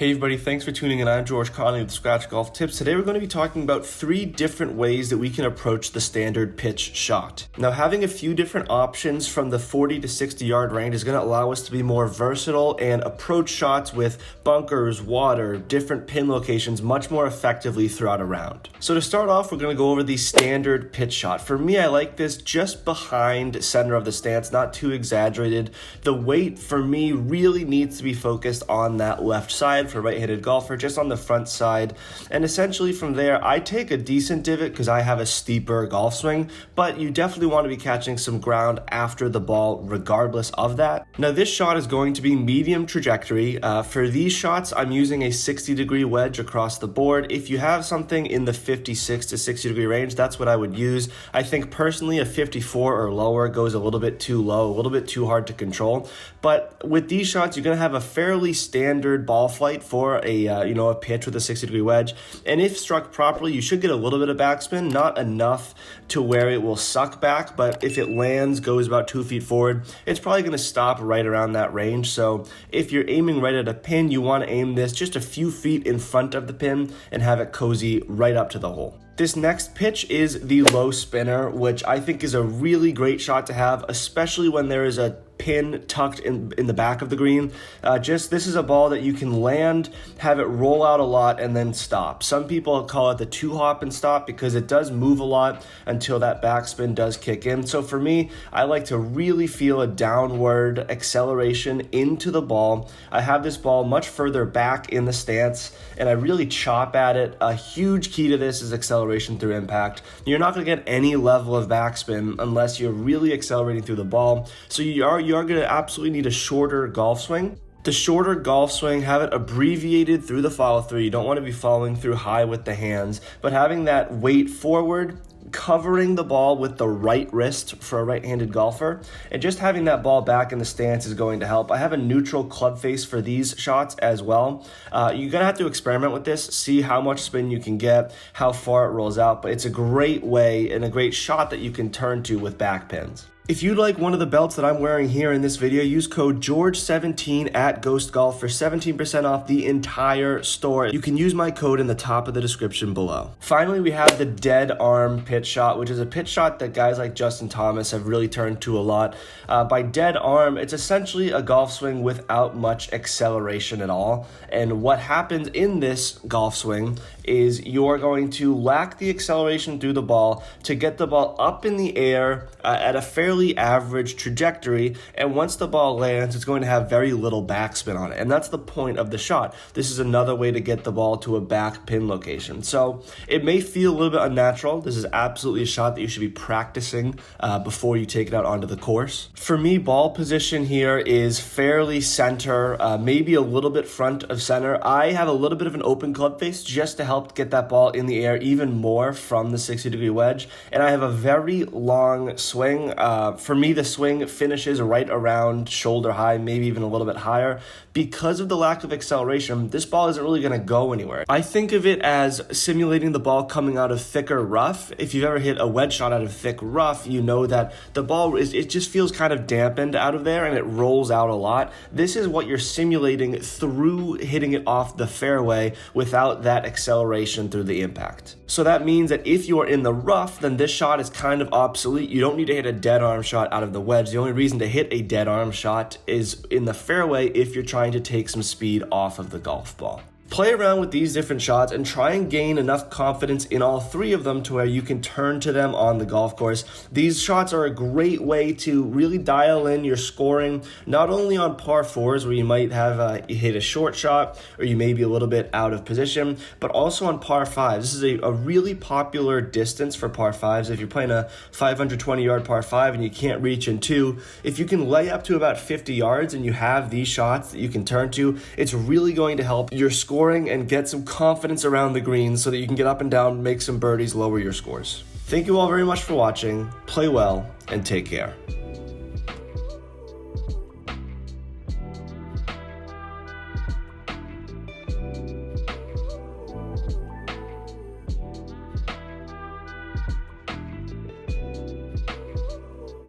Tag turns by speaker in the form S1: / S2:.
S1: Hey everybody, thanks for tuning in. I'm George Conley with Scratch Golf Tips. Today we're going to be talking about 3 different ways that we can approach the standard pitch shot. Now, having a few different options from the 40 to 60 yard range is going to allow us to be more versatile and approach shots with bunkers, water, different pin locations much more effectively throughout a round. So to start off, we're going to go over the standard pitch shot. For me, I like this just behind center of the stance, not too exaggerated. The weight for me really needs to be focused on that left side for a right-handed golfer, just on the front side. And essentially from there, I take a decent divot because I have a steeper golf swing, but you definitely want to be catching some ground after the ball regardless of that. Now this shot is going to be medium trajectory. For these shots, I'm using a 60-degree wedge across the board. If you have something in the 56 to 60-degree range, that's what I would use. I think personally a 54 or lower goes a little bit too low, a little bit too hard to control. But with these shots, you're going to have a fairly standard ball flight for a pitch with a 60-degree wedge, and if struck properly, you should get a little bit of backspin, not enough to where it will suck back, but if it lands, goes about 2 feet forward, it's probably going to stop right around that range. So if you're aiming right at a pin, you want to aim this just a few feet in front of the pin and have it cozy right up to the hole. This next pitch is the low spinner, which I think is a really great shot to have, especially when there is a pin tucked in the back of the green. This is a ball that you can land, have it roll out a lot, and then stop. Some people call it the 2-hop and stop because it does move a lot until that backspin does kick in. So for me, I like to really feel a downward acceleration into the ball. I have this ball much further back in the stance, and I really chop at it. A huge key to this is acceleration through impact. You're not going to get any level of backspin unless you're really accelerating through the ball. So you are going to absolutely need a shorter golf swing. The shorter golf swing, have it abbreviated through the follow through. You don't want to be following through high with the hands, but having that weight forward, covering the ball with the right wrist for a right-handed golfer, and just having that ball back in the stance is going to help. I have a neutral club face for these shots as well. You're gonna have to experiment with this, see how much spin you can get, how far it rolls out, but it's a great way and a great shot that you can turn to with back pins. If you'd like one of the belts that I'm wearing here in this video, use code GEORGE17 at Ghost Golf for 17% off the entire store. You can use my code in the top of the description below. Finally, we have the dead arm pitch shot, which is a pitch shot that guys like Justin Thomas have really turned to a lot. By dead arm, it's essentially a golf swing without much acceleration at all. And what happens in this golf swing is you're going to lack the acceleration through the ball to get the ball up in the air at a fairly average trajectory, and once the ball lands, it's going to have very little backspin on it, and that's the point of the shot. This is another way to get the ball to a back pin location. So it may feel a little bit unnatural. This is absolutely a shot that you should be practicing before you take it out onto the course. For me, ball position here is fairly center, maybe a little bit front of center. I have a little bit of an open club face just to help get that ball in the air even more from the 60-degree wedge, and I have a very long swing. For me, the swing finishes right around shoulder high, maybe even a little bit higher. Because of the lack of acceleration, this ball isn't really going to go anywhere. I think of it as simulating the ball coming out of thicker rough. If you've ever hit a wedge shot out of thick rough, you know that the ball it just feels kind of dampened out of there and it rolls out a lot. This is what you're simulating through hitting it off the fairway without that acceleration through the impact. So that means that if you are in the rough, then this shot is kind of obsolete. You don't need to hit a dead arm shot out of the wedge. The only reason to hit a dead arm shot is in the fairway if you're trying to take some speed off of the golf ball. Play around with these different shots and try and gain enough confidence in all 3 of them to where you can turn to them on the golf course. These shots are a great way to really dial in your scoring, not only on par 4s where you might have you hit a short shot or you may be a little bit out of position, but also on par 5s. This is a really popular distance for par 5s. If you're playing a 520-yard par 5 and you can't reach in 2, if you can lay up to about 50 yards and you have these shots that you can turn to, it's really going to help your score and get some confidence around the greens so that you can get up and down, make some birdies, lower your scores. Thank you all very much for watching. Play well and take care.